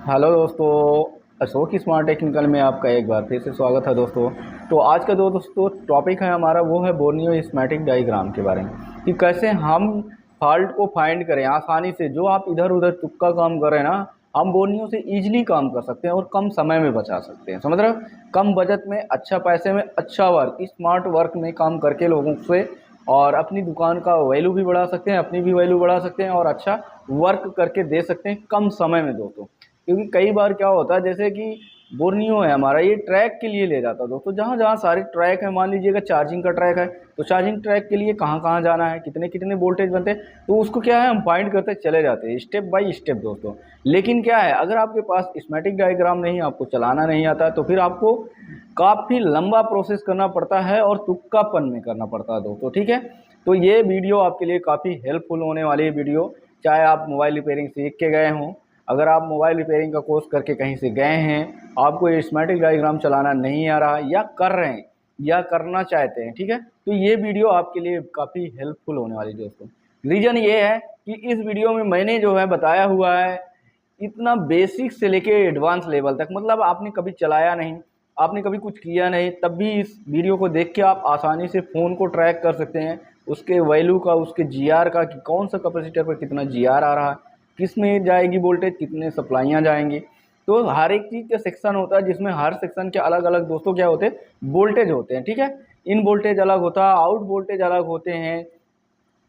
Hello दोस्तों, Ashok smart technical में आपका एक बार फिर से स्वागत है दोस्तों। तो आज का जो दोस्तों टॉपिक है हमारा वो है बोर्नियो स्कीमेटिक डायग्राम के बारे में कि कैसे हम फॉल्ट को फाइंड करें आसानी से। जो आप इधर उधर तुक्का काम कर रहे हैं ना, हम बोर्नियो से ईजिली काम कर सकते हैं और कम समय में बचा सकते हैं। समझ रहे हो? कम बजट में अच्छा पैसे में अच्छा वर्क, स्मार्ट वर्क में काम करके लोगों से और अपनी दुकान का वैल्यू भी बढ़ा सकते हैं, अपनी भी वैल्यू बढ़ा सकते हैं और अच्छा वर्क करके दे सकते हैं कम समय में दोस्तों। क्योंकि कई बार क्या होता है, जैसे कि बोर्नियो है हमारा, ये ट्रैक के लिए ले जाता है दोस्तों। जहाँ जहाँ सारे ट्रैक है, मान लीजिएगा चार्जिंग का ट्रैक है, तो चार्जिंग ट्रैक के लिए कहाँ कहाँ जाना है, कितने कितने वोल्टेज बनते हैं, तो उसको क्या है हम फाइंड करते चले जाते हैं स्टेप बाय स्टेप दोस्तों। लेकिन क्या है, अगर आपके पास स्कीमेटिक डायग्राम नहीं, आपको चलाना नहीं आता, तो फिर आपको काफ़ी लंबा प्रोसेस करना पड़ता है और तुक्कापन में करना पड़ता है दोस्तों। ठीक है, तो ये वीडियो आपके लिए काफ़ी हेल्पफुल होने वाली है वीडियो। चाहे आप मोबाइल रिपेयरिंग सीख के गए हों, अगर आप मोबाइल रिपेयरिंग का कोर्स करके कहीं से गए हैं, आपको ये स्कीमेटिक डायग्राम चलाना नहीं आ रहा या कर रहे हैं या करना चाहते हैं, ठीक है, तो ये वीडियो आपके लिए काफ़ी हेल्पफुल होने वाली है दोस्तों। रीज़न ये है कि इस वीडियो में मैंने जो है बताया हुआ है इतना बेसिक से लेके एडवांस लेवल तक। मतलब आपने कभी चलाया नहीं, आपने कभी कुछ किया नहीं, तब भी इस वीडियो को देख के आप आसानी से फ़ोन को ट्रैक कर सकते हैं, उसके वैल्यू का, उसके जीआर का, कि कौन सा कैपेसिटर पर कितना जीआर आ रहा है, किस में जाएगी वोल्टेज, कितने सप्लाइयाँ जाएंगी। तो हर एक चीज़ का सेक्शन होता है, जिसमें हर सेक्शन के अलग अलग दोस्तों क्या होते हैं, वोल्टेज होते हैं। ठीक है, इन वोल्टेज अलग होता है, आउट वोल्टेज अलग होते हैं,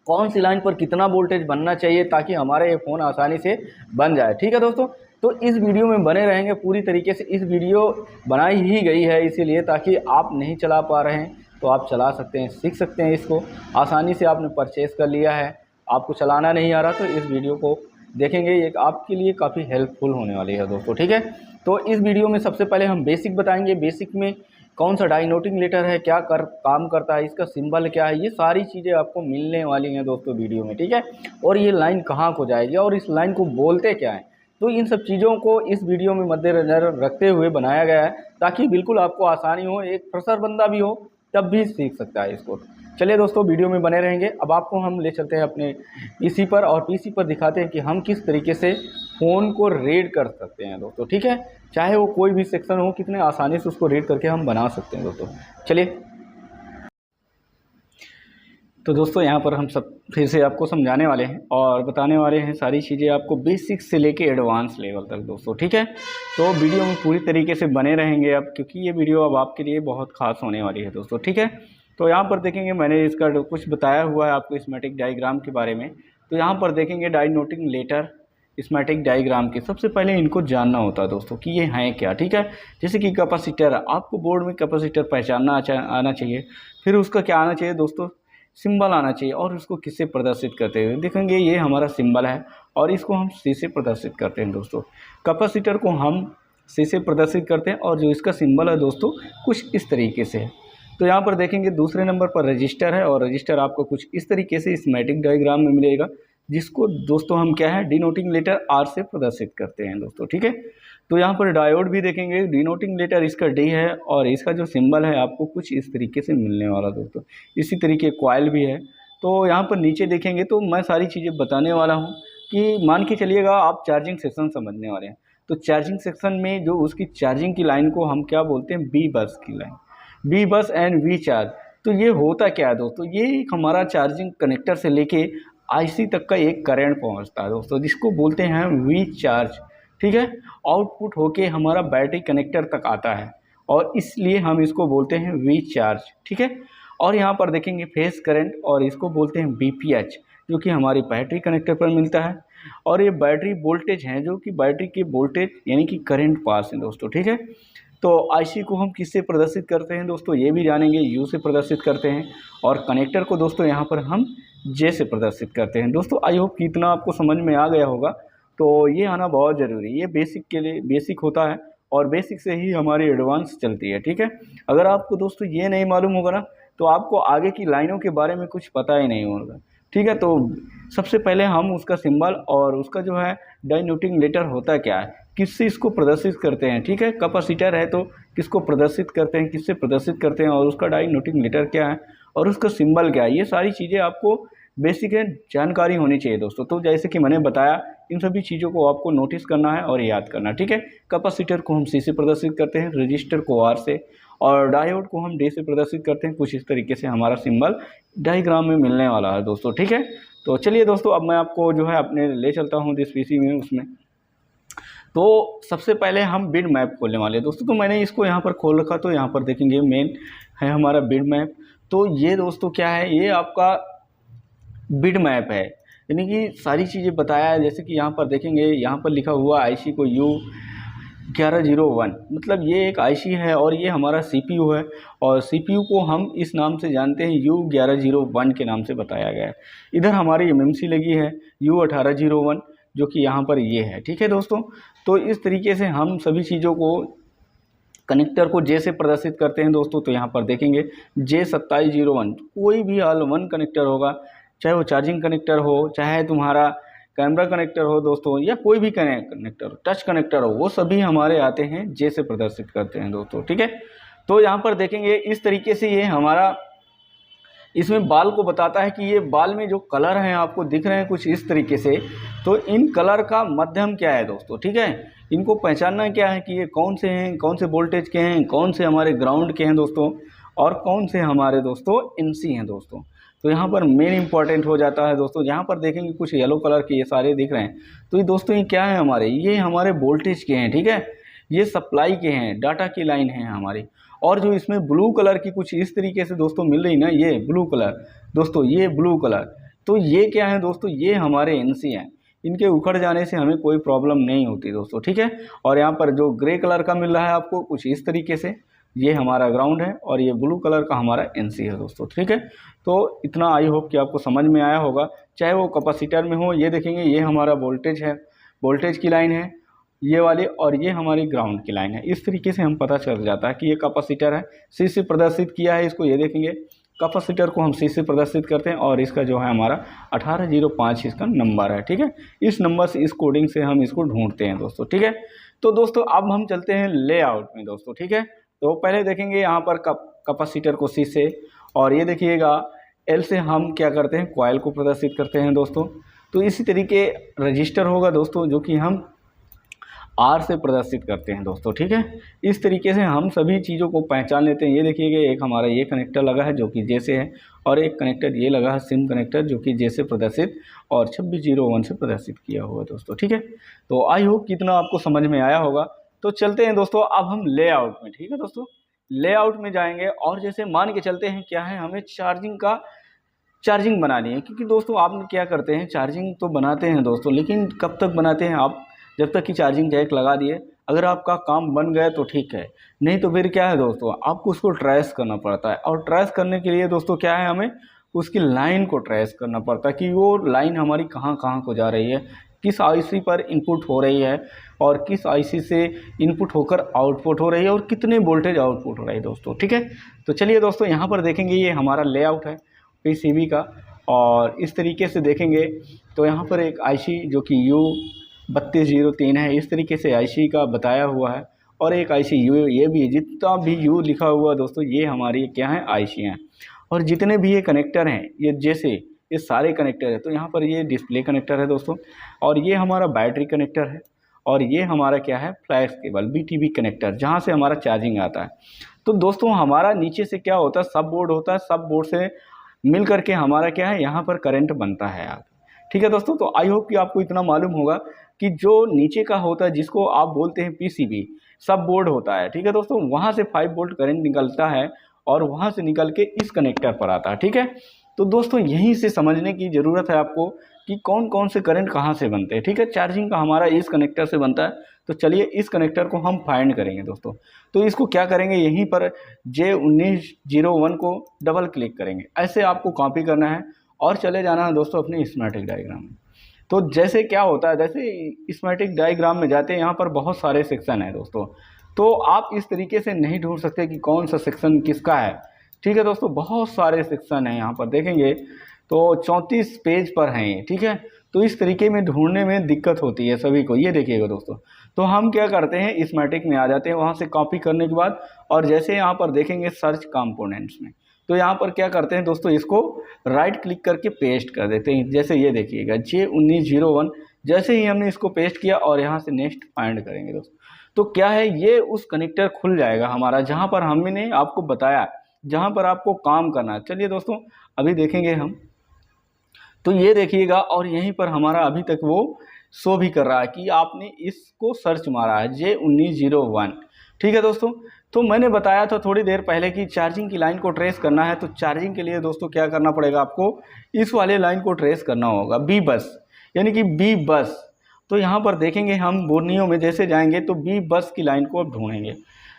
कौन सी लाइन पर कितना वोल्टेज बनना चाहिए ताकि हमारे ये फ़ोन आसानी से बन जाए। ठीक है दोस्तों, तो इस वीडियो में बने रहेंगे पूरी तरीके से। इस वीडियो बनाई ही गई है इसीलिए ताकि आप नहीं चला पा रहे हैं तो आप चला सकते हैं, सीख सकते हैं इसको आसानी से। आपने परचेज़ कर लिया है, आपको चलाना नहीं आ रहा, तो इस वीडियो को देखेंगे, ये आपके लिए काफ़ी हेल्पफुल होने वाली है दोस्तों। ठीक है, तो इस वीडियो में सबसे पहले हम बेसिक बताएंगे, बेसिक में कौन सा डाइनोटिंग लेटर है, क्या काम करता है, इसका सिंबल क्या है, ये सारी चीज़ें आपको मिलने वाली हैं दोस्तों वीडियो में। ठीक है, और ये लाइन कहाँ को जाएगी और इस लाइन को बोलते क्या है, तो इन सब चीज़ों को इस वीडियो में मद्देनज़र रखते हुए बनाया गया है ताकि बिल्कुल आपको आसानी हो, एक फ्रेशर बंदा भी हो तब भी सीख सकता है इसको। चलिए दोस्तों, वीडियो में बने रहेंगे। अब आपको हम ले चलते हैं अपने पीसी पर और पीसी पर दिखाते हैं कि हम किस तरीके से फ़ोन को रीड कर सकते हैं दोस्तों। ठीक है, चाहे वो कोई भी सेक्शन हो, कितने आसानी से उसको रीड करके हम बना सकते हैं दोस्तों। चलिए, तो दोस्तों यहाँ पर हम सब फिर से आपको समझाने वाले हैं और बताने वाले हैं सारी चीज़ें आपको बेसिक से लेके एडवांस लेवल तक दोस्तों। ठीक है, तो वीडियो में पूरी तरीके से बने रहेंगे अब, क्योंकि ये वीडियो अब आपके लिए बहुत खास होने वाली है दोस्तों। ठीक है, तो यहाँ पर देखेंगे मैंने इसका कुछ बताया हुआ है आपको स्कीमेटिक डायग्राम के बारे में। तो यहाँ पर देखेंगे डाइनोटिंग लेटर स्कीमेटिक डायग्राम के, सबसे पहले इनको जानना होता है दोस्तों कि ये हैं क्या। ठीक है, जैसे कि कैपेसिटर, आपको बोर्ड में कैपेसिटर पहचानना आना चाहिए। फिर उसका क्या आना चाहिए दोस्तों, सिंबल आना चाहिए, और उसको किससे प्रदर्शित करते हैं देखेंगे, ये हमारा सिंबल है और इसको हम सी से प्रदर्शित करते हैं दोस्तों। कैपेसिटर को हम सी से प्रदर्शित करते हैं और जो इसका सिंबल है दोस्तों कुछ इस तरीके से है। तो यहाँ पर देखेंगे दूसरे नंबर पर रजिस्टर है और रजिस्टर आपको कुछ इस तरीके से स्कीमेटिक डायग्राम में मिलेगा, जिसको दोस्तों हम क्या है डिनोटिंग लेटर आर से प्रदर्शित करते हैं दोस्तों। ठीक है, तो यहाँ पर डायोड भी देखेंगे, डिनोटिंग लेटर इसका डी है और इसका जो सिंबल है आपको कुछ इस तरीके से मिलने वाला दोस्तों। इसी तरीके कॉइल भी है। तो यहाँ पर नीचे देखेंगे तो मैं सारी चीज़ें बताने वाला हूँ कि मान के चलिएगा आप चार्जिंग सेक्शन समझने वाले हैं, तो चार्जिंग सेक्शन में जो उसकी चार्जिंग की लाइन को हम क्या बोलते हैं, बी बस की लाइन, बी बस एंड वी चार्ज। तो ये होता क्या है दोस्तों, ये एक हमारा चार्जिंग कनेक्टर से लेके आईसी तक का एक करंट पहुंचता है दोस्तों, जिसको बोलते हैं वी चार्ज। ठीक है, आउटपुट होके हमारा बैटरी कनेक्टर तक आता है और इसलिए हम इसको बोलते हैं वी चार्ज। ठीक है, और यहाँ पर देखेंगे फेस करंट और इसको बोलते हैं बीपीएच, जो कि हमारी बैटरी कनेक्टर पर मिलता है। और ये बैटरी वोल्टेज हैं जो कि बैटरी के वोल्टेज यानी कि करंट पास है दोस्तों। ठीक है, तो आईसी को हम किससे प्रदर्शित करते हैं दोस्तों, ये भी जानेंगे, यू से प्रदर्शित करते हैं। और कनेक्टर को दोस्तों यहाँ पर हम जे से प्रदर्शित करते हैं दोस्तों। आई होप कि इतना आपको समझ में आ गया होगा। तो ये आना बहुत ज़रूरी है, ये बेसिक के लिए बेसिक होता है और बेसिक से ही हमारी एडवांस चलती है। ठीक है, अगर आपको दोस्तों ये नहीं मालूम होगा ना, तो आपको आगे की लाइनों के बारे में कुछ पता ही नहीं होगा। ठीक है, तो सबसे पहले हम उसका सिंबल और उसका जो है डाइनोटिंग लेटर होता क्या है, किससे इसको प्रदर्शित करते हैं। ठीक है, कैपेसिटर है तो किसको प्रदर्शित करते हैं, किससे प्रदर्शित करते हैं, और उसका डाइनोटिंग लेटर क्या है और उसका सिंबल क्या है, ये सारी चीज़ें आपको बेसिक है, जानकारी होनी चाहिए दोस्तों। तो जैसे कि मैंने बताया, इन सभी चीज़ों को आपको नोटिस करना है और याद करना, ठीक है। कैपेसिटर को हम सी से प्रदर्शित करते हैं, रजिस्टर को आर से, और डायोड को हम डी से प्रदर्शित करते हैं। कुछ इस तरीके से हमारा सिंबल डायग्राम में मिलने वाला है दोस्तों, ठीक है। तो चलिए दोस्तों, अब मैं आपको जो है अपने ले चलता हूँ जिस पीसी में, उसमें तो सबसे पहले हम बिट मैप खोलने वाले हैं दोस्तों। तो मैंने इसको यहाँ पर खोल रखा, तो यहाँ पर देखेंगे मेन है हमारा बिट मैप। तो ये दोस्तों क्या है, ये आपका बिट मैप है, यानी कि सारी चीज़ें बताया है। जैसे कि यहाँ पर देखेंगे, यहाँ पर लिखा हुआ आईसी को U1101, मतलब ये एक आईसी है और ये हमारा सीपीयू है, और सीपीयू को हम इस नाम से जानते हैं, U1101 के नाम से बताया गया है। इधर हमारी एमएमसी लगी है U1801, जो कि यहाँ पर ये है, ठीक है दोस्तों। तो इस तरीके से हम सभी चीज़ों को, कनेक्टर को जे से प्रदर्शित करते हैं दोस्तों। तो यहाँ पर देखेंगे J2701, कोई भी ऑल वन कनेक्टर होगा, चाहे वो चार्जिंग कनेक्टर हो, चाहे तुम्हारा कैमरा कनेक्टर हो दोस्तों, या कोई भी कनेक्टर, टच कनेक्टर हो, वो सभी हमारे आते हैं जे से प्रदर्शित करते हैं दोस्तों, ठीक है। तो यहाँ पर देखेंगे इस तरीके से ये हमारा, इसमें बाल को बताता है कि ये बाल में जो कलर हैं आपको दिख रहे हैं कुछ इस तरीके से, तो इन कलर का मध्यम क्या है दोस्तों, ठीक है। इनको पहचानना क्या है कि ये कौन से हैं, कौन से वोल्टेज के हैं, कौन से हमारे ग्राउंड के हैं दोस्तों, और कौन से हमारे दोस्तों एनसी हैं दोस्तों। तो यहाँ पर मेन इंपॉर्टेंट हो जाता है दोस्तों। यहाँ पर देखेंगे कुछ येलो कलर के ये सारे दिख रहे हैं, तो ये दोस्तों ये क्या है हमारे, ये हमारे वोल्टेज के हैं, ठीक है। ये सप्लाई के हैं, डाटा की लाइन है हमारी। और जो इसमें ब्लू कलर की कुछ इस तरीके से दोस्तों मिल रही ना, ये ब्लू कलर दोस्तों, ये ब्लू कलर, तो ये क्या है दोस्तों, ये हमारे एनसी हैं। इनके उखड़ जाने से हमें कोई प्रॉब्लम नहीं होती दोस्तों, ठीक है। और यहाँ पर जो ग्रे कलर का मिल रहा है आपको कुछ इस तरीके से, ये हमारा ग्राउंड है, और ये ब्लू कलर का हमारा एनसी है दोस्तों, ठीक है। तो इतना आई होप कि आपको समझ में आया होगा। चाहे वो कैपेसिटर में हो, ये देखेंगे ये हमारा वोल्टेज है, वोल्टेज की लाइन है ये वाली, और ये हमारी ग्राउंड की लाइन है। इस तरीके से हम पता चल जाता है कि ये कैपेसिटर है, सी से प्रदर्शित किया है इसको। ये देखेंगे कैपेसिटर को हम सी से प्रदर्शित करते हैं, और इसका जो है हमारा 1805 इसका नंबर है, ठीक है। इस नंबर से, इस कोडिंग से हम इसको ढूंढते हैं दोस्तों, ठीक है। तो दोस्तों अब हम चलते हैं लेआउट में दोस्तों, ठीक है। तो पहले देखेंगे यहाँ पर कैपेसिटर को सी से, और ये देखिएगा एल से हम क्या करते हैं, कॉइल को प्रदर्शित करते हैं दोस्तों। तो इसी तरीके रजिस्टर होगा दोस्तों, जो कि हम आर से प्रदर्शित करते हैं दोस्तों, ठीक है। इस तरीके से हम सभी चीज़ों को पहचान लेते हैं। ये देखिएगा एक हमारा ये कनेक्टर लगा है जो कि जे से है, और एक कनेक्टर ये लगा है सिम कनेक्टर, जो कि जे से प्रदर्शित और 2601 से प्रदर्शित किया हुआ दोस्तों, ठीक है। तो आई होप कितना आपको समझ में आया होगा। तो चलते हैं दोस्तों अब हम लेआउट में, ठीक है दोस्तों। लेआउट में जाएंगे, और जैसे मान के चलते हैं क्या है, हमें चार्जिंग बनानी है। क्योंकि दोस्तों आप क्या करते हैं, चार्जिंग तो बनाते हैं दोस्तों, लेकिन कब तक बनाते हैं आप, जब तक कि चार्जिंग जैक लगा दिए। अगर आपका काम बन गया तो ठीक है, नहीं तो फिर क्या है दोस्तों, आपको उसको ट्रेस करना पड़ता है। और ट्रेस करने के लिए दोस्तों क्या है, हमें उसकी लाइन को ट्रेस करना पड़ता है कि वो लाइन हमारी कहाँ कहाँ को जा रही है, किस आईसी पर इनपुट हो रही है, और किस आईसी से इनपुट होकर आउटपुट हो रही है, और कितने वोल्टेज आउटपुट हो रही है दोस्तों, ठीक है। तो चलिए दोस्तों यहाँ पर देखेंगे, ये हमारा लेआउट है पीसीबी का, और इस तरीके से देखेंगे तो यहाँ पर एक आईसी जो कि U3203 है, इस तरीके से आईसी का बताया हुआ है। और एक आईसी यू, ये भी जितना भी यू लिखा हुआ दोस्तों, ये हमारी क्या है, आईसी हैं। और जितने भी ये कनेक्टर हैं, ये जैसे ये सारे कनेक्टर है, तो यहाँ पर ये डिस्प्ले कनेक्टर है दोस्तों, और ये हमारा बैटरी कनेक्टर है, और ये हमारा क्या है, फ्लैक्स केबल बीटीबी कनेक्टर, जहाँ से हमारा चार्जिंग आता है। तो दोस्तों हमारा नीचे से क्या होता है, सब बोर्ड होता है, सब बोर्ड से मिल करके हमारा क्या है, यहाँ पर करंट बनता है आप, ठीक है दोस्तों। तो आई होप कि आपको इतना मालूम होगा कि जो नीचे का होता है, जिसको आप बोलते हैं पीसीबी, सब बोर्ड होता है, ठीक है दोस्तों, वहाँ से 5 वोल्ट करंट निकलता है, और वहाँ से निकल के इस कनेक्टर पर आता है, ठीक है। तो दोस्तों यहीं से समझने की ज़रूरत है आपको कि कौन कौन से करंट कहाँ से बनते हैं, ठीक है। चार्जिंग का हमारा इस कनेक्टर से बनता है। तो चलिए इस कनेक्टर को हम फाइंड करेंगे दोस्तों। तो इसको क्या करेंगे, यहीं पर J1901 को डबल क्लिक करेंगे, ऐसे आपको कॉपी करना है और चले जाना है दोस्तों अपने स्कीमेटिक डायग्राम में। तो जैसे क्या होता है, जैसे स्कीमेटिक डायग्राम में जाते हैं, यहाँ पर बहुत सारे सेक्शन हैं दोस्तों, तो आप इस तरीके से नहीं ढूंढ सकते कि कौन सा सेक्शन किसका है, ठीक है दोस्तों। बहुत सारे सेक्शन हैं, यहाँ पर देखेंगे तो 34 पेज पर हैं ये, ठीक है। तो इस तरीके में ढूंढने में दिक्कत होती है सभी को, ये देखिएगा दोस्तों। तो हम क्या करते हैं, स्कीमेटिक में आ जाते हैं, वहाँ से कॉपी करने के बाद, और जैसे यहाँ पर देखेंगे सर्च कंपोनेंट्स में, तो यहाँ पर क्या करते हैं दोस्तों, इसको राइट क्लिक करके पेस्ट कर देते हैं। जैसे ये देखिएगा J1901, जैसे ही हमने इसको पेस्ट किया और यहाँ से नेक्स्ट फाइंड करेंगे दोस्तों, तो क्या है, ये उस कनेक्टर खुल जाएगा हमारा जहाँ पर हमने आपको बताया, जहाँ पर आपको काम करना है। चलिए दोस्तों अभी देखेंगे हम, तो ये देखिएगा, और यहीं पर हमारा अभी तक वो शो भी कर रहा है कि आपने इसको सर्च मारा है J1901। ठीक है दोस्तों, तो मैंने बताया था थोड़ी देर पहले कि चार्जिंग की लाइन को ट्रेस करना है। तो चार्जिंग के लिए दोस्तों क्या करना पड़ेगा, आपको इस वाले लाइन को ट्रेस करना होगा, बी बस, यानी कि बी बस। तो यहाँ पर देखेंगे हम बोर्नियो में जैसे जाएंगे तो बी बस की लाइन को अब ढूंढेंगे,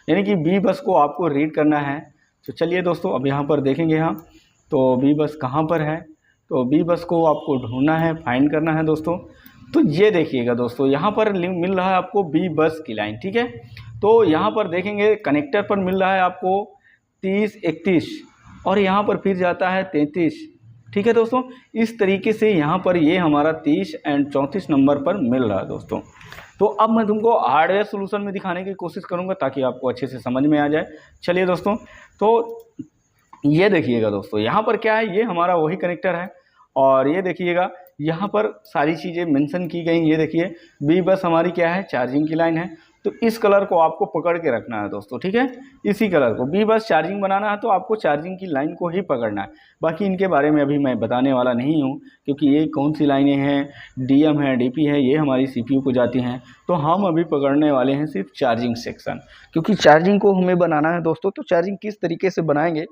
यानी कि बी बस को आपको रीड करना है। तो चलिए दोस्तों अब यहाँ पर देखेंगे हम, तो बी बस कहाँ पर है, तो बी बस को आपको ढूंढना है, फाइंड करना है दोस्तों। तो ये देखिएगा दोस्तों, यहाँ पर मिल रहा है आपको बी बस की लाइन। ठीक है, तो यहाँ पर देखेंगे कनेक्टर पर मिल रहा है आपको 3031 और यहाँ पर फिर जाता है 33। ठीक है दोस्तों, इस तरीके से यहाँ पर ये हमारा 30 एंड 34 नंबर पर मिल रहा है दोस्तों। तो अब मैं तुमको हार्डवेयर सोल्यूशन में दिखाने की कोशिश करूँगा ताकि आपको अच्छे से समझ में आ जाए। चलिए दोस्तों, तो ये देखिएगा दोस्तों, यहाँ पर क्या है, ये हमारा वही कनेक्टर है और ये देखिएगा यहाँ पर सारी चीज़ें मेंशन की गई। ये देखिए बी बस हमारी क्या है, चार्जिंग की लाइन है। तो इस कलर को आपको पकड़ के रखना है दोस्तों। ठीक है, इसी कलर को, बी बस चार्जिंग बनाना है तो आपको चार्जिंग की लाइन को ही पकड़ना है। बाकी इनके बारे में अभी मैं बताने वाला नहीं हूँ, क्योंकि ये कौन सी लाइनें हैं, डीएम है, डीपी है, ये हमारी सीपीयू को जाती हैं। तो हम अभी पकड़ने वाले हैं सिर्फ चार्जिंग सेक्शन, क्योंकि चार्जिंग को हमें बनाना है दोस्तों। तो चार्जिंग किस तरीके से बनाएंगे,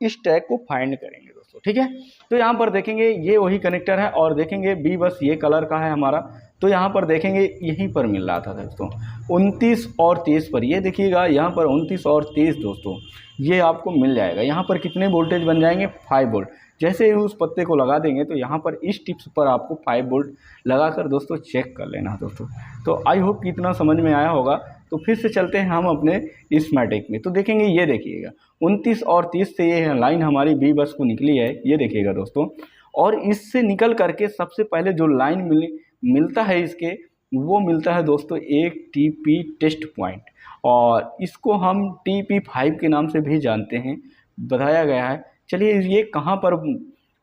इस टैग को फाइंड करेंगे दोस्तों। ठीक है, तो यहाँ पर देखेंगे ये वही कनेक्टर है और देखेंगे बी बस ये कलर का है हमारा। तो यहाँ पर देखेंगे यहीं पर मिल रहा था दोस्तों 29 और 30 पर। ये देखिएगा यहाँ पर 29 और 30 दोस्तों, ये आपको मिल जाएगा। यहाँ पर कितने वोल्टेज बन जाएंगे, 5 वोल्ट। जैसे ही उस पत्ते को लगा देंगे तो यहाँ पर इस टिप्स पर आपको 5 वोल्ट लगाकर दोस्तों चेक कर लेना दोस्तों। तो आई होप कि इतना समझ में आया होगा। तो फिर से चलते हैं हम अपने स्कीमेटिक में। तो देखेंगे ये देखिएगा 29 और 30 से ये लाइन हमारी बी बस को निकली है, ये देखिएगा दोस्तों। और इससे निकल करके सबसे पहले जो लाइन मिलता है इसके, वो मिलता है दोस्तों एक टीपी टेस्ट पॉइंट, और इसको हम TP5 के नाम से भी जानते हैं, बताया गया है। चलिए ये कहाँ पर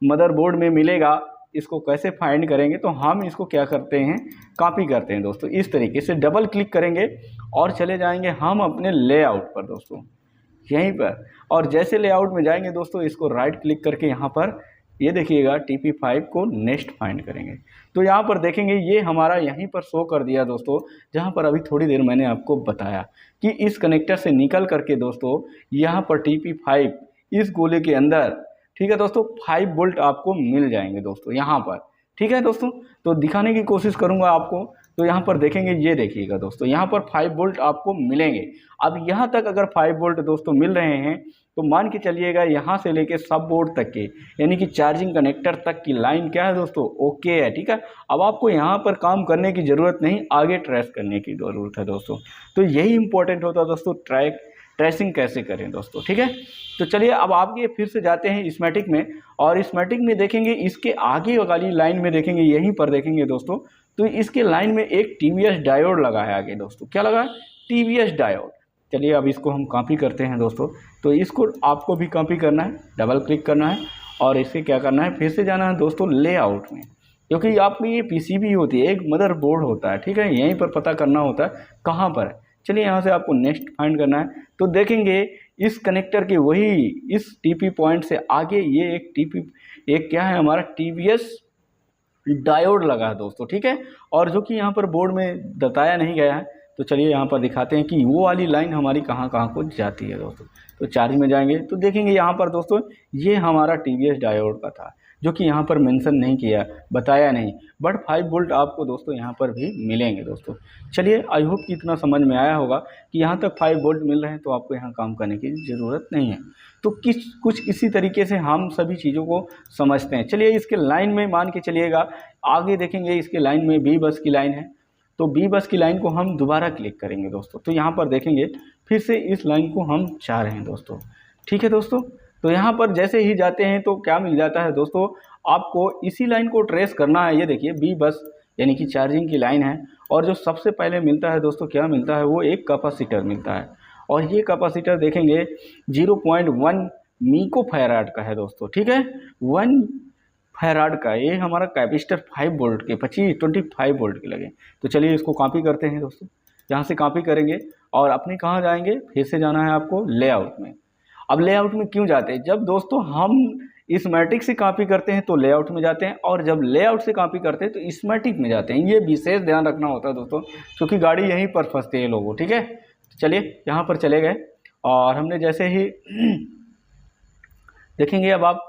मदरबोर्ड में मिलेगा, इसको कैसे फाइंड करेंगे, तो हम इसको क्या करते हैं, कॉपी करते हैं दोस्तों। इस तरीके से डबल क्लिक करेंगे और चले जाएंगे हम अपने लेआउट पर दोस्तों, यहीं पर। और जैसे लेआउट में जाएंगे दोस्तों, इसको राइट क्लिक करके यहाँ पर ये देखिएगा TP5 को नेक्स्ट फाइंड करेंगे। तो यहाँ पर देखेंगे ये हमारा यहीं पर शो कर दिया दोस्तों, जहाँ पर अभी थोड़ी देर मैंने आपको बताया कि इस कनेक्टर से निकल करके दोस्तों यहाँ पर TP5 इस गोले के अंदर, ठीक है दोस्तों, 5 वोल्ट आपको मिल जाएंगे दोस्तों यहाँ पर। ठीक है दोस्तों, तो दिखाने की कोशिश करूँगा आपको। तो यहाँ पर देखेंगे, ये देखिएगा दोस्तों, यहाँ पर 5 वोल्ट आपको मिलेंगे। अब यहाँ तक अगर 5 वोल्ट दोस्तों मिल रहे हैं तो मान के चलिएगा यहाँ से लेके सब बोर्ड तक के, यानी कि चार्जिंग कनेक्टर तक की लाइन क्या है दोस्तों, ओके है। ठीक है, अब आपको यहाँ पर काम करने की ज़रूरत नहीं, आगे ट्रेस करने की ज़रूरत है दोस्तों। तो यही इंपॉर्टेंट होता है दोस्तों, ट्रेसिंग कैसे करें दोस्तों। ठीक है, तो चलिए अब आगे फिर से जाते हैं स्कीमेटिक में, और स्कीमेटिक में देखेंगे इसके आगे वाली लाइन में देखेंगे, यहीं पर देखेंगे दोस्तों, तो इसके लाइन में एक TVS डायोड लगा है आगे दोस्तों। क्या लगा है, TVS डायोड। चलिए अब इसको हम कॉपी करते हैं दोस्तों। तो इसको आपको भी कॉपी करना है, डबल क्लिक करना है और इसे क्या करना है, फिर से जाना है दोस्तों लेआउट में, क्योंकि आपकी ये PCB होती है, एक मदरबोर्ड होता है। ठीक है, यहीं पर पता करना होता है कहाँ पर है। चलिए यहाँ से आपको नेक्स्ट फाइंड करना है। तो देखेंगे इस कनेक्टर के वही इस TP पॉइंट से आगे ये एक क्या है हमारा TVS डायोड लगा है दोस्तों। ठीक है, और जो कि यहाँ पर बोर्ड में बताया नहीं गया है। तो चलिए यहाँ पर दिखाते हैं कि वो वाली लाइन हमारी कहाँ कहाँ को जाती है दोस्तों। तो चार्जिंग में जाएंगे तो देखेंगे यहाँ पर दोस्तों ये हमारा TVS डायोड का था, जो कि यहाँ पर मेंशन नहीं किया, बताया नहीं, बट 5 वोल्ट आपको दोस्तों यहाँ पर भी मिलेंगे दोस्तों। चलिए आई होप कि इतना समझ में आया होगा कि यहाँ तक 5 वोल्ट मिल रहे हैं तो आपको यहाँ काम करने की ज़रूरत नहीं है। तो कुछ इसी तरीके से हम सभी चीज़ों को समझते हैं। चलिए इसके लाइन में मान के चलिएगा, आगे देखेंगे इसके लाइन में बी बस की लाइन है। तो बी बस की लाइन को हम दोबारा क्लिक करेंगे दोस्तों। तो यहाँ पर देखेंगे फिर से इस लाइन को हम चाह रहे हैं दोस्तों। ठीक है दोस्तों, तो यहाँ पर जैसे ही जाते हैं तो क्या मिल जाता है दोस्तों, आपको इसी लाइन को ट्रेस करना है। ये देखिए बी बस यानी कि चार्जिंग की लाइन है, और जो सबसे पहले मिलता है दोस्तों, क्या मिलता है, वो एक कैपेसिटर मिलता है। और ये कैपेसिटर देखेंगे 0.1 मीको फैराड का है दोस्तों, ठीक है। 1 फैराड का ये हमारा कैपेसिटर 5 वोल्ट के 25 वोल्ट के लगे। तो चलिए इसको कॉपी करते हैं दोस्तों। यहाँ से कॉपी करेंगे और अपने कहाँ जाएंगे, फिर से जाना है आपको लेआउट में। अब लेआउट में क्यों जाते हैं, जब दोस्तों हम स्कीमेटिक से कॉपी करते हैं तो लेआउट में जाते हैं, और जब लेआउट से कॉपी करते हैं तो स्कीमेटिक में जाते हैं। ये विशेष ध्यान रखना होता है दोस्तों, क्योंकि गाड़ी यहीं पर फंसती है लोगों, ठीक है। तो चलिए यहाँ पर चले गए और हमने जैसे ही देखेंगे, अब आप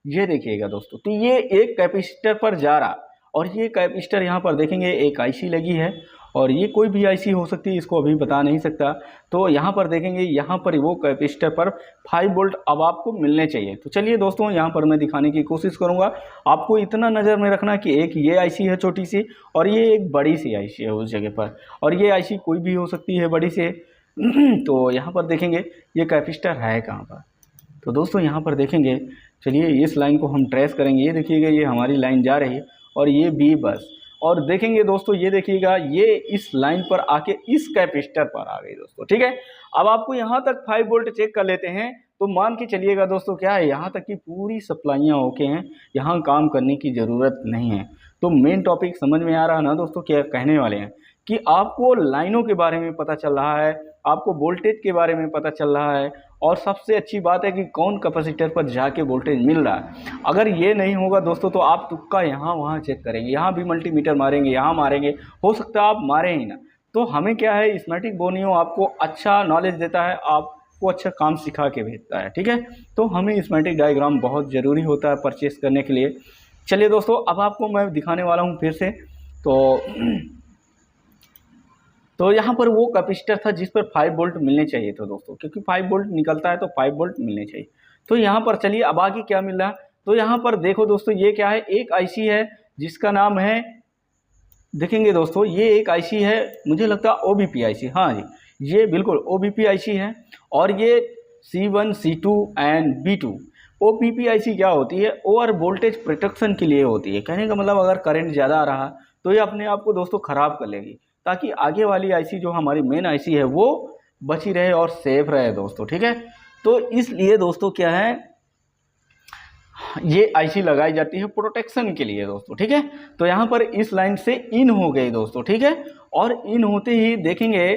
ये देखिएगा दोस्तों, तो ये एक कैपेसिटर पर जा रहा, और ये कैपेसिटर यहाँ पर देखेंगे एक आईसी लगी है, और ये कोई भी आईसी हो सकती है, इसको अभी बता नहीं सकता। तो यहाँ पर देखेंगे, यहाँ पर वो कैपेसिटर पर 5 वोल्ट अब आपको मिलने चाहिए। तो चलिए दोस्तों, यहाँ पर मैं दिखाने की कोशिश करूँगा। आपको इतना नज़र में रखना कि एक ये आईसी है छोटी सी, और ये एक बड़ी सी आईसी है उस जगह पर, और ये आईसी कोई भी हो सकती है बड़ी से। तो यहाँ पर देखेंगे ये कैपेसिटर है कहाँ पर। तो दोस्तों यहाँ पर देखेंगे, चलिए इस लाइन को हम ट्रेस करेंगे। ये देखिएगा, ये हमारी लाइन जा रही है, और ये बी बस, और देखेंगे दोस्तों, ये देखिएगा, ये इस लाइन पर आके इस कैपेसिटर पर आ गई दोस्तों, ठीक है। अब आपको यहाँ तक 5 वोल्ट चेक कर लेते हैं, तो मान के चलिएगा दोस्तों, क्या है, यहाँ तक की पूरी सप्लाइयाँ ओके हैं, यहाँ काम करने की ज़रूरत नहीं है। तो मेन टॉपिक समझ में आ रहा है ना दोस्तों, क्या कहने वाले हैं कि आपको लाइनों के बारे में पता चल रहा है, आपको वोल्टेज के बारे में पता चल रहा है, और सबसे अच्छी बात है कि कौन कैपेसिटर पर जाके वोल्टेज मिल रहा है। अगर ये नहीं होगा दोस्तों, तो आप तुक्का यहाँ वहाँ चेक करेंगे, यहाँ भी मल्टीमीटर मारेंगे, यहाँ मारेंगे, हो सकता है आप मारें ही ना। तो हमें क्या है, स्कीमेटिक बोर्नियो आपको अच्छा नॉलेज देता है, आपको अच्छा काम सिखा के भेजता है, ठीक है। तो हमें स्कीमेटिक डायग्राम बहुत ज़रूरी होता है परचेस करने के लिए। चलिए दोस्तों, अब आपको मैं दिखाने वाला हूँ फिर से। तो यहाँ पर वो कैपेसिटर था जिस पर 5 वोल्ट मिलने चाहिए थे दोस्तों, क्योंकि 5 वोल्ट निकलता है तो 5 वोल्ट मिलने चाहिए। तो यहाँ पर चलिए अब आगे क्या मिल रहा है, तो यहाँ पर देखो दोस्तों, ये क्या है, एक आईसी है जिसका नाम है, देखेंगे दोस्तों, ये एक आईसी है, मुझे लगता है ओबीपी आईसी, हाँ जी, ये बिल्कुल ओबीपी आईसी है, और ये C1 C2 and B2। ओबीपी IC क्या होती है, ओवर वोल्टेज प्रोटेक्शन के लिए होती है। कहने का मतलब, अगर करंट ज़्यादा आ रहा तो ये अपने आप को दोस्तों ख़राब कर लेगी, ताकि आगे वाली आईसी जो हमारी मेन आईसी है वो बची रहे और सेफ रहे दोस्तों, ठीक है। तो इसलिए दोस्तों क्या है, ये आईसी लगाई जाती है प्रोटेक्शन के लिए दोस्तों, ठीक है। तो यहाँ पर इस लाइन से इन हो गई दोस्तों, ठीक है, और इन होते ही देखेंगे,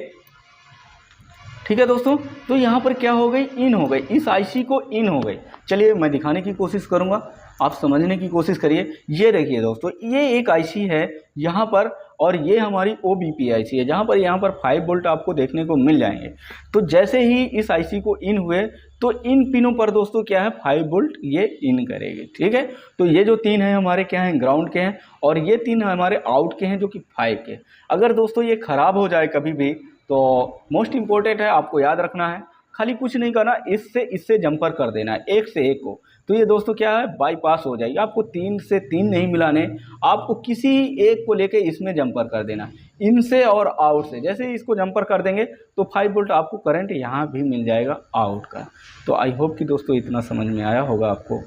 ठीक है दोस्तों, तो यहाँ पर क्या हो गई, इन हो गई, इस आईसी को इन हो गई। चलिए मैं दिखाने की कोशिश करूँगा, आप समझने की कोशिश करिए। ये देखिए दोस्तों, ये एक आईसी है यहाँ पर, और ये हमारी ओबीपी आईसी है, जहाँ पर यहाँ पर 5 वोल्ट आपको देखने को मिल जाएंगे। तो जैसे ही इस आईसी को इन हुए, तो इन पिनों पर दोस्तों क्या है, 5 वोल्ट ये इन करेगी, ठीक है। तो ये जो 3 हैं हमारे क्या हैं, ग्राउंड के हैं, और ये 3 हमारे आउट के हैं जो कि 5 के। अगर दोस्तों ये ख़राब हो जाए कभी भी, तो मोस्ट इम्पोर्टेंट है, आपको याद रखना है, खाली कुछ नहीं करना, इससे जंपर कर देना है, एक से एक को। तो ये दोस्तों क्या है, बाईपास हो जाएगी। आपको 3 से 3 नहीं मिलाने, आपको किसी एक को लेके इसमें जंपर कर देना, इनसे और आउट से। जैसे ही इसको जंपर कर देंगे तो 5 वोल्ट आपको करंट यहाँ भी मिल जाएगा आउट का। तो आई होप कि दोस्तों इतना समझ में आया होगा आपको।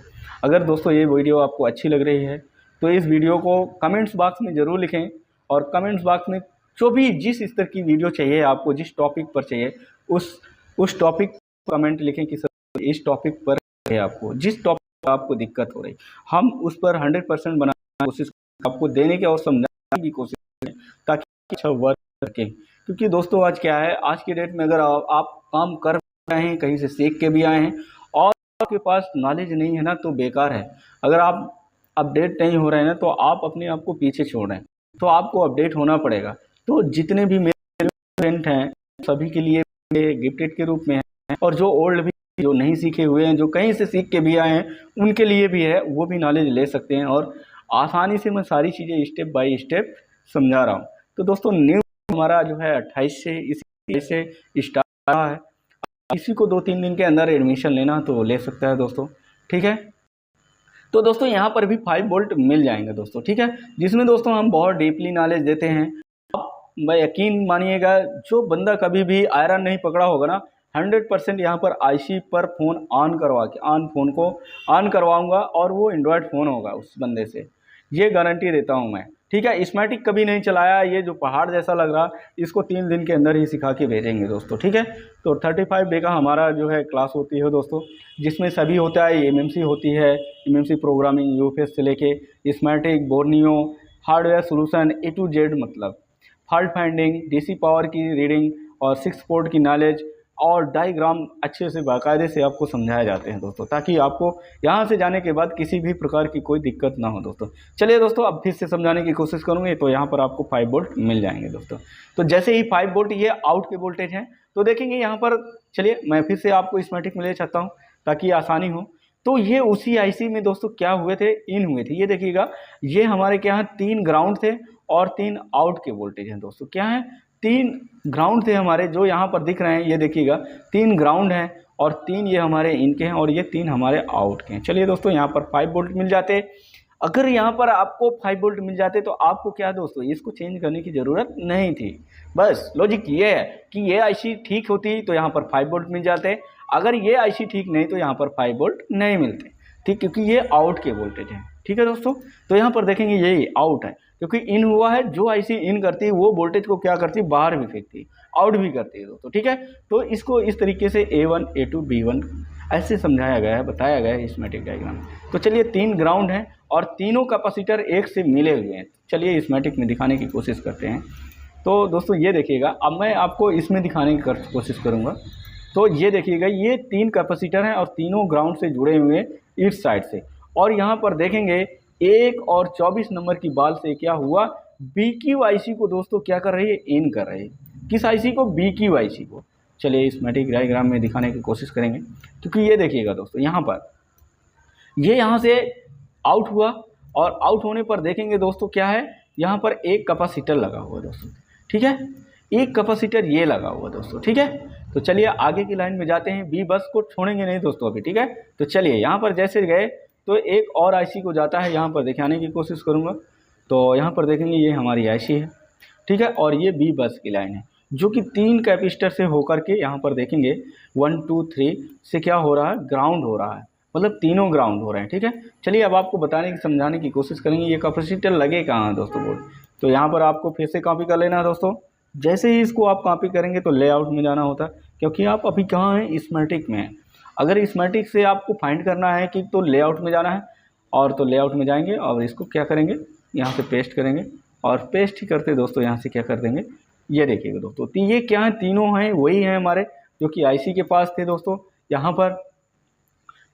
अगर दोस्तों ये वीडियो आपको अच्छी लग रही है, तो इस वीडियो को कमेंट्स बॉक्स में ज़रूर लिखें, और कमेंट्स बॉक्स में जो भी जिस स्तर की वीडियो चाहिए आपको, जिस टॉपिक पर चाहिए, उस टॉपिक कमेंट लिखें कि सर इस टॉपिक पर है, आपको जिस टॉपिक पर आपको दिक्कत हो रही, हम उस पर 100% बनाने की कोशिश, आपको देने की और समझाने की कोशिश करें, ताकि अच्छा वर्क सकें। क्योंकि दोस्तों आज क्या है, आज की डेट में अगर आप काम कर रहे हैं, कहीं से सीख के भी आए हैं, और आपके पास नॉलेज नहीं है ना, तो बेकार है। अगर आप अपडेट नहीं हो रहे हैं ना, तो आप अपने आप को पीछे छोड़ रहे हैं, तो आपको अपडेट होना पड़ेगा। तो जितने भी मेरे फ्रेंड हैं सभी के लिए गिफ्टेड के रूप में है, और जो ओल्ड भी, जो नहीं सीखे हुए हैं, जो कहीं से सीख के भी आए हैं, उनके लिए भी है, वो भी नॉलेज ले सकते हैं। और आसानी से मैं सारी चीज़ें स्टेप बाय स्टेप समझा रहा हूँ। तो दोस्तों न्यू हमारा जो है 28 से इसी से स्टार्ट रहा है, इसी को 2-3 दिन के अंदर एडमिशन लेना तो ले सकता है दोस्तों, ठीक है। तो दोस्तों यहाँ पर भी 5 वोल्ट मिल जाएंगे दोस्तों, ठीक है, जिसमें दोस्तों हम बहुत डीपली नॉलेज देते हैं। मैं यकीन मानिएगा, जो बंदा कभी भी आयरन नहीं पकड़ा होगा ना, 100% यहाँ पर आईसी पर फ़ोन ऑन करवा के, फ़ोन को ऑन करवाऊँगा, और वो एंड्रॉयड फ़ोन होगा उस बंदे से, ये गारंटी देता हूँ मैं। ठीक है। स्कीमेटिक कभी नहीं चलाया, ये जो पहाड़ जैसा लग रहा इसको 3 दिन के अंदर ही सिखा के भेजेंगे दोस्तों, ठीक है। तो 35 डे का हमारा जो है क्लास होती है दोस्तों, जिसमें सभी होता है, एमएमसी होती है, एमएमसी प्रोग्रामिंग यूएफएस से लेके schematic, Borneo, hardware solution A to Z, मतलब फॉल्ट फाइंडिंग, डीसी पावर की रीडिंग और 6 पोर्ट की नॉलेज और डायग्राम अच्छे से बाकायदे से आपको समझाए जाते हैं दोस्तों, ताकि आपको यहाँ से जाने के बाद किसी भी प्रकार की कोई दिक्कत ना हो दोस्तों। चलिए दोस्तों, अब फिर से समझाने की कोशिश करूँगी। तो यहाँ पर आपको 5 वोल्ट मिल जाएंगे दोस्तों। तो जैसे ही 5 वोल्ट ये आउट के वोल्टेज हैं, तो देखेंगे यहाँ पर, चलिए मैं फिर से आपको स्कीमेटिक में ले चाहता हूँ ताकि आसानी हो। तो ये उसी आईसी में दोस्तों क्या हुए थे, इन हुए थे। ये देखिएगा, ये हमारे क्या है, 3 ग्राउंड थे और 3 आउट के वोल्टेज हैं दोस्तों। क्या है, 3 ग्राउंड थे हमारे, जो यहाँ पर दिख रहे हैं, ये देखिएगा 3 ग्राउंड हैं और 3 ये हमारे इनके हैं और ये 3 हमारे आउट के हैं। चलिए दोस्तों, यहाँ पर 5 वोल्ट मिल जाते। अगर यहाँ पर आपको 5 वोल्ट मिल जाते तो आपको क्या दोस्तों, इसको चेंज करने की ज़रूरत नहीं थी। बस लॉजिक ये है कि ये आईसी ठीक होती तो यहाँ पर 5 वोल्ट मिल जाते, अगर ये आईसी ठीक नहीं तो यहाँ पर 5 वोल्ट नहीं मिलते, ठीक, क्योंकि ये आउट के वोल्टेज हैं। ठीक है दोस्तों, तो यहाँ पर देखेंगे यही आउट है, क्योंकि इन हुआ है, जो आईसी इन करती है वो वोल्टेज को क्या करती है, बाहर भी फेंकती है, आउट भी करती है दोस्तों। ठीक है, तो इसको इस तरीके से A1 A2 B1 ऐसे समझाया गया है, बताया गया है स्कीमेटिक डायग्राम। तो चलिए 3 ग्राउंड हैं और तीनों कैपेसिटर एक से मिले हुए हैं। चलिए स्कीमेटिक में दिखाने की कोशिश करते हैं। तो दोस्तों ये देखिएगा, अब मैं आपको इसमें दिखाने की कोशिश करूँगा। तो ये देखिएगा, ये 3 कैपेसिटर हैं और तीनों ग्राउंड से जुड़े हुए हैं इस साइड से, और यहाँ पर देखेंगे 1 और 24 नंबर की बाल से क्या हुआ, BQ IC को दोस्तों क्या कर रही है, इन कर रही है। किस IC को, BQ IC को। चलिए स्कीमेटिक डायग्राम में दिखाने की कोशिश करेंगे, क्योंकि ये देखिएगा दोस्तों, यहाँ पर ये यहाँ से आउट हुआ और आउट होने पर देखेंगे दोस्तों क्या है, यहाँ पर एक कैपेसिटर लगा हुआ दोस्तों। ठीक है, एक कैपेसिटर ये लगा हुआ दोस्तों। ठीक है, तो चलिए आगे की लाइन में जाते हैं, बी बस को छोड़ेंगे नहीं दोस्तों अभी। ठीक है, तो चलिए यहाँ पर जैसे गए तो एक और आईसी को जाता है, यहाँ पर दिखाने की कोशिश करूँगा। तो यहाँ पर देखेंगे ये हमारी आईसी है, ठीक है, और ये बी बस की लाइन है, जो कि 3 कैपेसिटर से होकर के यहाँ पर देखेंगे 1 2 3 से क्या हो रहा है, ग्राउंड हो रहा है, मतलब तीनों ग्राउंड हो रहे हैं। ठीक है, चलिए अब आपको बताने की समझाने की कोशिश करेंगे ये कैपेसिटर लगे कहाँ हैं दोस्तों बोल। तो यहाँ पर आपको फिर से कॉपी कर लेना है दोस्तों। जैसे ही इसको आप कॉपी करेंगे तो लेआउट में जाना होता है, क्योंकि आप अभी कहाँ हैं, स्कीमेटिक में। अगर स्कीमेटिक से आपको फाइंड करना है कि तो लेआउट में जाना है, और तो लेआउट में जाएंगे और इसको क्या करेंगे, यहाँ से पेस्ट करेंगे, और पेस्ट ही करते दोस्तों यहाँ से क्या कर देंगे, ये देखिएगा दोस्तों। तो ये क्या है, तीनों हैं वही हैं हमारे, जो कि आईसी के पास थे दोस्तों यहाँ पर।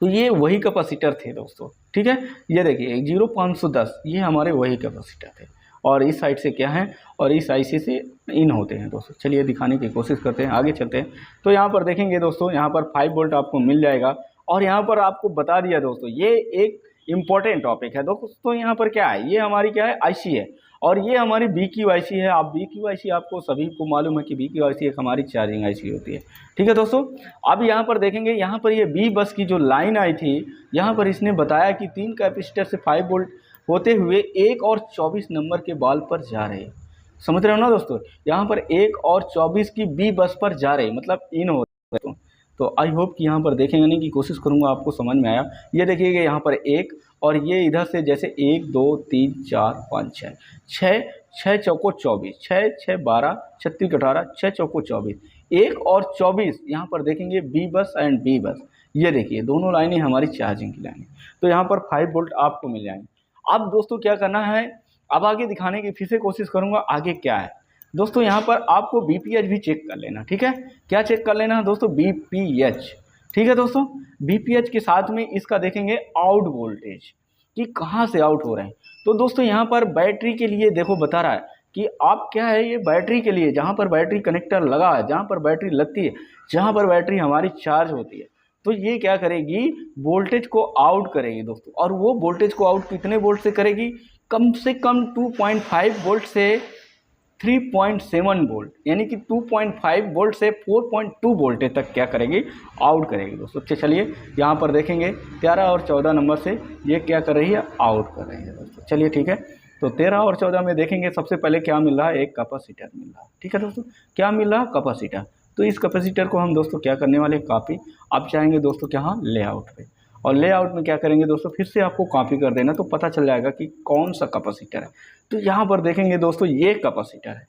तो ये वही कैपेसिटर थे दोस्तों। ठीक है, ये देखिए 0510 ये हमारे वही कैपेसिटर थे, और इस साइड से क्या है, और इस आईसी से इन होते हैं दोस्तों। चलिए दिखाने की कोशिश करते हैं, आगे चलते हैं। तो यहाँ पर देखेंगे दोस्तों, यहाँ पर 5 वोल्ट आपको मिल जाएगा, और यहाँ पर आपको बता दिया दोस्तों, ये एक इम्पॉर्टेंट टॉपिक है दोस्तों। यहाँ पर क्या है, ये हमारी क्या है, आईसी है, और ये हमारी BQ IC है। आप BQ IC आपको सभी को मालूम है कि BQ IC एक हमारी चार्जिंग IC होती है। ठीक है दोस्तों, अब यहाँ पर देखेंगे, यहाँ पर ये बी बस की जो लाइन आई थी, यहाँ पर इसने बताया कि 3 कैपेसिटर से 5 वोल्ट होते हुए 1 और 24 नंबर के बाल पर जा रहे हैं। समझ रहे हो ना दोस्तों, यहाँ पर 1 और 24 की बी बस पर जा रहे, मतलब इन हो रहे। तो आई होप कि यहाँ पर देखेंगे नहीं की कोशिश करूँगा, आपको समझ में आया। ये देखिएगा यहाँ पर 1, और ये इधर से जैसे 1 2 3 4 5 6 6 चौको 24, 6 6 12 36 18 6 चौको 24, 1 और 24 यहाँ पर देखेंगे बी बस एंड बी बस। ये देखिए दोनों लाइनें हमारी चार्जिंग की लाइनें। तो यहाँ पर 5 वोल्ट आपको मिल जाएंगे। अब दोस्तों क्या करना है, अब आगे दिखाने की फिर से कोशिश करूँगा आगे क्या है दोस्तों। यहाँ पर आपको BPH भी चेक कर लेना। ठीक है, क्या चेक कर लेना है दोस्तों, BPH। ठीक है दोस्तों, BPH के साथ में इसका देखेंगे आउट वोल्टेज कि कहाँ से आउट हो रहे हैं। तो दोस्तों यहाँ पर बैटरी के लिए देखो बता रहा है कि आप क्या है, ये बैटरी के लिए जहाँ पर बैटरी कनेक्टर लगा है, जहाँ पर बैटरी लगती है, जहाँ पर बैटरी हमारी चार्ज होती है, तो ये क्या करेगी, वोल्टेज को आउट करेगी दोस्तों। और वो वोल्टेज को आउट कितने वोल्ट से करेगी, कम से कम 2.5 वोल्ट से 3.7 वोल्ट, यानी कि 2.5 वोल्ट से 4.2 वोल्टेज तक क्या करेगी, आउट करेगी दोस्तों। चलिए यहाँ पर देखेंगे 13 और 14 नंबर से ये क्या कर रही है, आउट कर रही है दोस्तों। चलिए ठीक है, तो 13 और 14 में देखेंगे सबसे पहले क्या मिल रहा है, एक कैपेसिटर मिल रहा है। ठीक है दोस्तों, क्या मिल रहा है, कैपेसिटर। तो इस कैपेसिटर को हम दोस्तों क्या करने वाले, कॉपी। आप चाहेंगे दोस्तों क्या, हाँ, लेआउट पे, और लेआउट में क्या करेंगे दोस्तों, फिर से आपको कॉपी कर देना तो पता चल जाएगा कि कौन सा कैपेसिटर है। तो यहाँ पर देखेंगे दोस्तों ये कैपेसिटर है,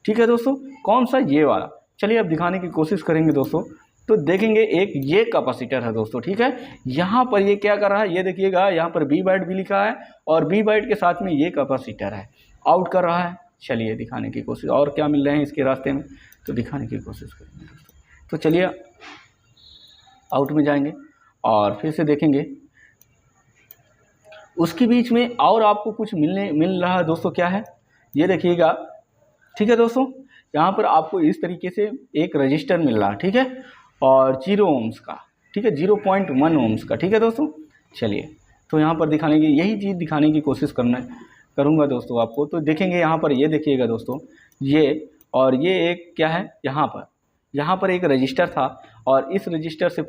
ठीक है दोस्तों, कौन सा, ये वाला। चलिए अब दिखाने की कोशिश करेंगे दोस्तों। तो देखेंगे एक ये कैपेसिटर है दोस्तों, ठीक है। यहाँ पर ये क्या कर रहा है, ये देखिएगा यहाँ पर बी बाइट भी लिखा है और बी बाइट के साथ में ये कैपेसिटर है, आउट कर रहा है। चलिए दिखाने की कोशिश, और क्या मिल रहे हैं इसके रास्ते में तो दिखाने की कोशिश करेंगे दोस्तों। तो चलिए आउट में जाएंगे और फिर से देखेंगे उसके बीच में और आपको कुछ मिल रहा है दोस्तों। क्या है ये देखिएगा, ठीक है दोस्तों, यहाँ पर आपको इस तरीके से एक रजिस्टर मिल रहा है, ठीक है, और 0 ओम्स का, ठीक है, 0.1 ओम्स का, ठीक है दोस्तों। चलिए तो यहाँ पर दिखाने की, यही चीज़ दिखाने की कोशिश करूँगा दोस्तों आपको। तो देखेंगे यहाँ पर, ये देखिएगा दोस्तों, ये और ये एक क्या है, यहाँ पर एक रजिस्टर था और इस रजिस्टर से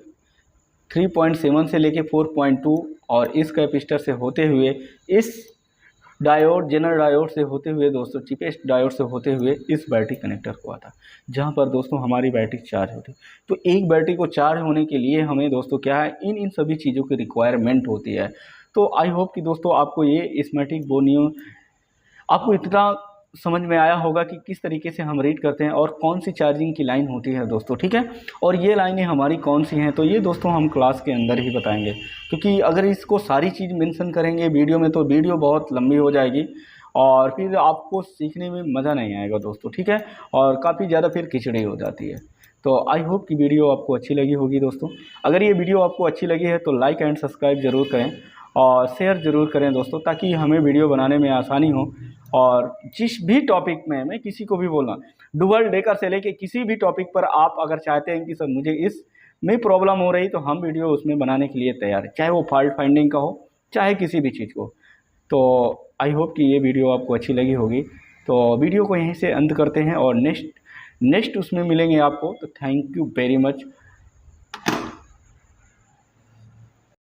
3.7 से लेके 4.2 और इस कैपेसिटर से होते हुए इस डायोड, जनरल डायोड से होते हुए दोस्तों, चीपेस्ट डायोड से होते हुए इस बैटरी कनेक्टर हुआ था, जहाँ पर दोस्तों हमारी बैटरी चार्ज होती। तो एक बैटरी को चार्ज होने के लिए हमें दोस्तों क्या है, इन सभी चीज़ों की रिक्वायरमेंट होती है। तो आई होप कि दोस्तों आपको ये स्कीमेटिक बोर्नियो आपको इतना समझ में आया होगा कि किस तरीके से हम रीड करते हैं और कौन सी चार्जिंग की लाइन होती है दोस्तों, ठीक है। और ये लाइनें हमारी कौन सी हैं तो ये दोस्तों हम क्लास के अंदर ही बताएंगे, क्योंकि अगर इसको सारी चीज़ मेंशन करेंगे वीडियो में तो वीडियो बहुत लंबी हो जाएगी और फिर आपको सीखने में मज़ा नहीं आएगा दोस्तों, ठीक है, और काफ़ी ज़्यादा फिर खिचड़ी हो जाती है। तो आई होप कि वीडियो आपको अच्छी लगी होगी दोस्तों। अगर ये वीडियो आपको अच्छी लगी है तो लाइक एंड सब्सक्राइब ज़रूर करें और शेयर ज़रूर करें दोस्तों, ताकि हमें वीडियो बनाने में आसानी हो। और जिस भी टॉपिक में मैं किसी को भी बोलना, डुअल डेकर से लेके किसी भी टॉपिक पर आप अगर चाहते हैं कि सर मुझे इसमें प्रॉब्लम हो रही, तो हम वीडियो उसमें बनाने के लिए तैयार है, चाहे वो फॉल्ट फाइंडिंग का हो, चाहे किसी भी चीज़ को। तो आई होप कि ये वीडियो आपको अच्छी लगी होगी। तो वीडियो को यहीं से अंत करते हैं और नेक्स्ट उसमें मिलेंगे आपको। तो थैंक यू वेरी मच।